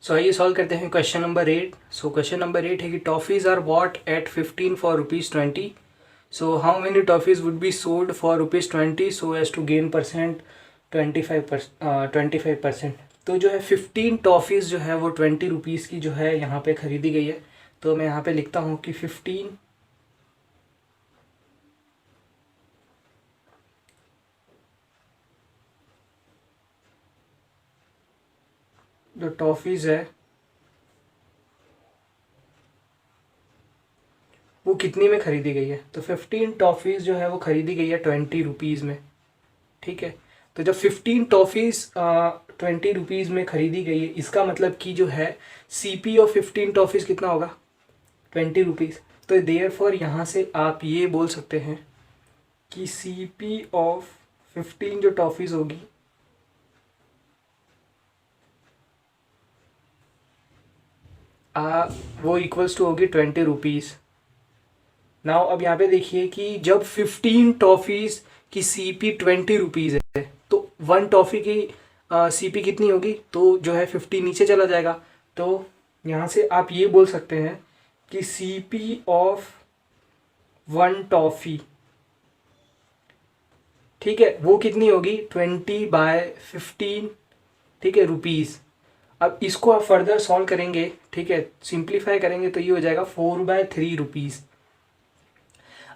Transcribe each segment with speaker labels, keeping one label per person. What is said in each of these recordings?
Speaker 1: सो आइए सॉल्व करते हैं question number 8। So question number 8 है कि toffees are bought at 15 for ₹20। So how many toffees would be sold for ₹20 so as to gain percent 25%। तो जो है 15 टॉफ़ीज़ जो है वो ₹20 की जो है यहाँ पे ख़रीदी गई है। तो मैं यहाँ पे लिखता हूँ कि 15 जो टॉफ़ीज़ है वो कितनी में ख़रीदी गई है। तो 15 टॉफ़ीज़ जो है वो ख़रीदी गई है ₹20 में। ठीक है, तो जब 15 टॉफ़ीज़ ₹20 में ख़रीदी गई है, इसका मतलब कि जो है CP ऑफ 15 टॉफ़ीज़ कितना होगा ₹20। तो देयरफॉर यहाँ से आप ये बोल सकते हैं कि CP ऑफ 15 जो टॉफ़ीज़ होगी वो इक्वल्स टू होगी ₹20। नाउ अब यहाँ पे देखिए कि जब 15 टॉफ़ीज़ की CP ₹20 है तो 1 टॉफ़ी की CP कितनी होगी, तो जो है 50 नीचे चला जाएगा। तो यहाँ से आप ये बोल सकते हैं कि CP ऑफ 1 टॉफ़ी, ठीक है, वो कितनी होगी 20/15, ठीक है, रुपीज़। अब इसको आप फर्दर सॉल्व करेंगे, ठीक है, सिंप्लीफाई करेंगे तो ये हो जाएगा 4/3 रुपीज़।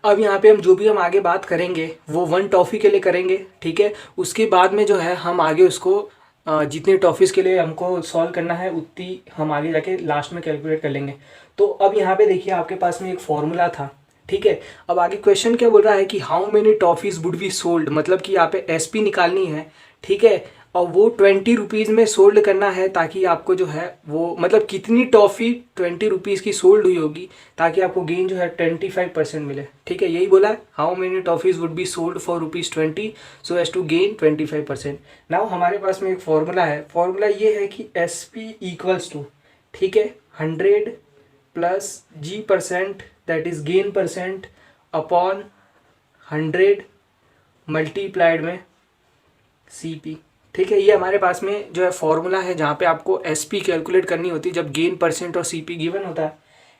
Speaker 1: अब यहाँ पे हम आगे बात करेंगे वो 1 टॉफ़ी के लिए करेंगे, ठीक है। उसके बाद में जो है हम आगे उसको जितनी टॉफ़ीज़ के लिए हमको सॉल्व करना है उतनी हम आगे जाके लास्ट में कैलकुलेट कर लेंगे। तो अब यहाँ पे देखिए आपके पास में एक फॉर्मूला था, ठीक है। अब आगे क्वेश्चन क्या बोल रहा है कि how many toffees would be sold, मतलब कि यहाँ पे SP निकालनी है, ठीक है, और वो ₹20 में सोल्ड करना है ताकि आपको जो है वो मतलब कितनी टॉफ़ी ₹20 की सोल्ड हुई होगी ताकि आपको गेन जो है 25% मिले, ठीक है। यही बोला है, how many toffees would be sold for ₹20 so as to gain 25%। Now हमारे पास में एक फॉर्मूला है, फॉर्मूला ये है कि SP इक्वल्स टू, ठीक है, 100 plus G% that is gain percent upon 100 multiplied में CP, ठीक है। ये हमारे पास में जो है फॉर्मूला है जहाँ पे आपको SP कैलकुलेट करनी होती है जब गेन परसेंट और CP गिवन होता है,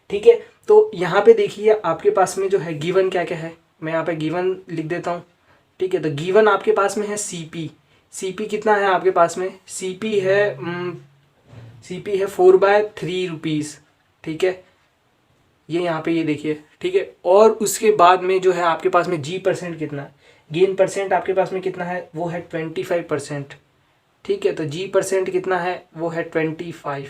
Speaker 1: ठीक है। तो यहाँ पे देखिए आपके पास में जो है गिवन क्या क्या है, मैं यहाँ पे गिवन लिख देता हूँ, ठीक है। तो गिवन आपके पास में है CP कितना है आपके पास में, CP है 4/3 रुपीज़, ठीक है, ये यहाँ पे ये देखिए, ठीक है। और उसके बाद में जो है आपके पास में G% कितना है, गेन परसेंट आपके पास में कितना है, वो है 25%, ठीक है। तो G% कितना है, वो है 25।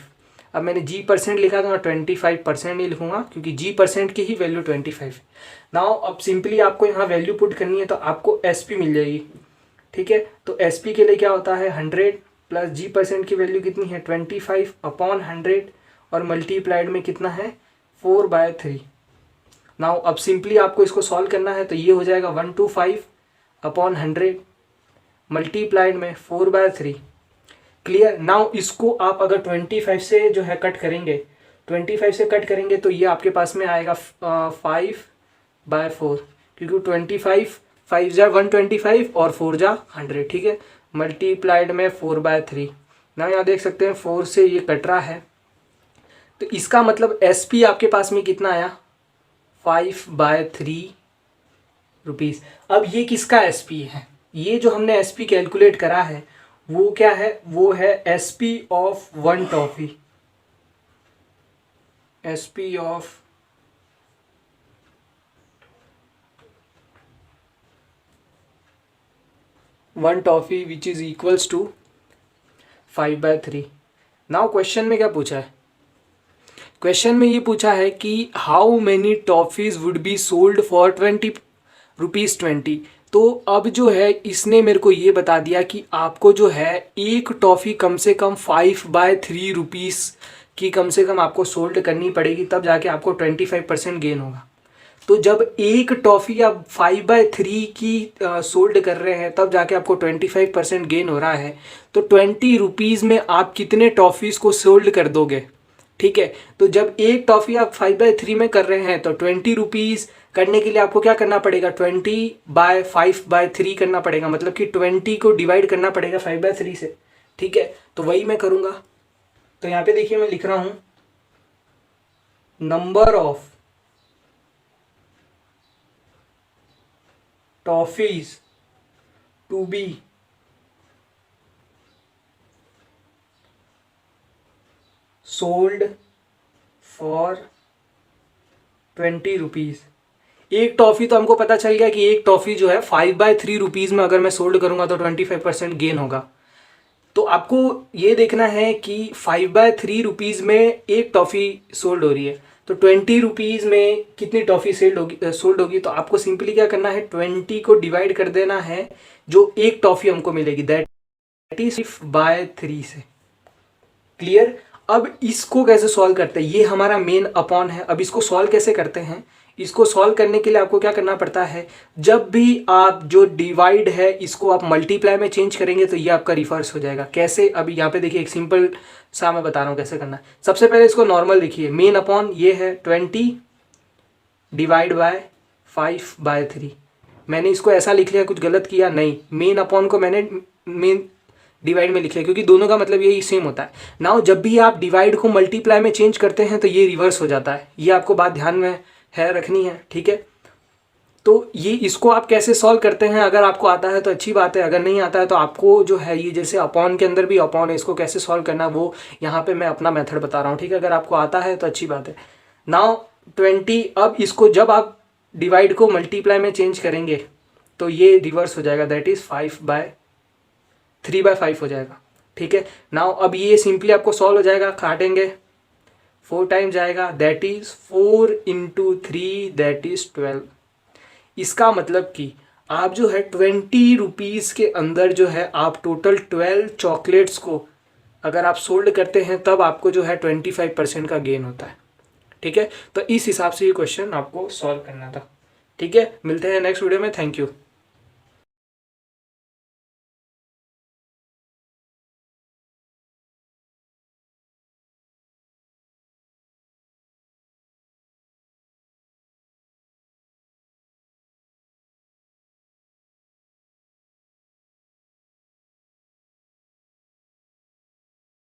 Speaker 1: अब मैंने G% लिखा तो मैं 25% नहीं लिखूंगा क्योंकि G% की ही वैल्यू 25। नाउ अब सिंपली आपको यहाँ वैल्यू पुट करनी है तो आपको SP मिल जाएगी, ठीक है। तो SP के लिए क्या होता है 100 प्लस G% की वैल्यू कितनी है 25 अपॉन 100 और मल्टीप्लाइड में कितना है 4/3। नाउ अब सिंपली आपको इसको सॉल्व करना है तो ये हो जाएगा 125 अपॉन 100 मल्टीप्लाइड में 4/3। क्लियर। नाउ इसको आप अगर 25 से जो है कट करेंगे, 25 से कट करेंगे तो ये आपके पास में आएगा 5/4 क्योंकि 25 5 जा 125 और 4 जा 100, ठीक है, मल्टीप्लाइड में 4/3। ना यहाँ देख सकते हैं 4 से ये कट रहा है तो इसका मतलब SP आपके पास में कितना आया 5/3 रुपीज़। अब ये किसका SP है, ये जो हमने SP कैलकुलेट करा है वो क्या है, वो है SP of 1 toffee, SP of 1 toffee which is equals to 5/3। Now question में क्या पूछा है, क्वेश्चन में ये पूछा है कि how many toffees would be sold for ₹20। तो अब जो है इसने मेरे को ये बता दिया कि आपको जो है एक टॉफ़ी कम से कम 5/3 रुपीज़ की कम से कम आपको सोल्ड करनी पड़ेगी तब जाके आपको 25% गेन होगा। तो जब एक टॉफ़ी आप 5/3 की सोल्ड कर रहे हैं तब जाके आपको 25% गेन हो रहा है। तो ₹20 में आप कितने टॉफ़ीज़ को सोल्ड कर दोगे, ठीक है। तो जब एक टॉफ़ी आप 5/3 में कर रहे हैं तो ₹20 करने के लिए आपको क्या करना पड़ेगा 20/5/3 करना पड़ेगा, मतलब कि 20 को डिवाइड करना पड़ेगा 5/3 से, ठीक है। तो वही मैं करूँगा, तो यहाँ पे देखिए मैं लिख रहा हूँ number of toffees to be sold for 20 rupees. एक टॉफ़ी तो हमको पता चल गया कि एक टॉफ़ी जो है 5/3 रुपीज़ में अगर मैं सोल्ड करूँगा तो 25% गेन होगा। तो आपको ये देखना है कि 5/3 रुपीज़ में एक टॉफ़ी सोल्ड हो रही है, तो 20 रुपीज़ में कितनी टॉफ़ी सोल्ड होगी। तो आपको सिंपली क्या करना है, 20 को डिवाइड कर देना है जो एक टॉफ़ी हमको मिलेगी, दैट इज 5/3 से। क्लियर। अब इसको कैसे सॉल्व करते हैं, ये हमारा मेन अपॉन है। अब इसको सॉल्व कैसे करते हैं, इसको सॉल्व करने के लिए आपको क्या करना पड़ता है, जब भी आप जो डिवाइड है इसको आप मल्टीप्लाई में चेंज करेंगे तो ये आपका रिवर्स हो जाएगा। कैसे, अभी यहाँ पे देखिए एक सिंपल सा मैं बता रहा हूँ कैसे करना है। सबसे पहले इसको नॉर्मल लिखिए, मेन अपॉन ये है 20 डिवाइड बाय 5/3। मैंने इसको ऐसा लिख लिया, कुछ गलत किया नहीं, मेन अपॉन को मैंने मेन डिवाइड में लिख लिया क्योंकि दोनों का मतलब यही सेम होता है। नाउ जब भी आप डिवाइड को मल्टीप्लाई में चेंज करते हैं तो ये रिवर्स हो जाता है, ये आपको बात ध्यान में है रखनी है, ठीक है। तो ये इसको आप कैसे सॉल्व करते हैं, अगर आपको आता है तो अच्छी बात है, अगर नहीं आता है तो आपको जो है ये जैसे अपॉन के अंदर भी अपॉन है, इसको कैसे सॉल्व करना वो यहाँ पे मैं अपना मेथड बता रहा हूँ, ठीक है। अगर आपको आता है तो अच्छी बात है। नाउ 20, अब इसको जब आप डिवाइड को मल्टीप्लाई में चेंज करेंगे तो ये रिवर्स हो जाएगा, दैट इज़ 3/5 हो जाएगा, ठीक है। नाउ अब ये सिंपली आपको सॉल्व हो जाएगा, काटेंगे 4 टाइम जाएगा, दैट इज 4 × 3 दैट इज 12। इसका मतलब कि आप जो है 20 रुपीज़ के अंदर जो है आप टोटल 12 चॉकलेट्स को अगर आप सोल्ड करते हैं तब आपको जो है 25% का गेन होता है, ठीक है। तो इस हिसाब से ये क्वेश्चन आपको सॉल्व करना था, ठीक है। मिलते हैं नेक्स्ट वीडियो में, थैंक यू।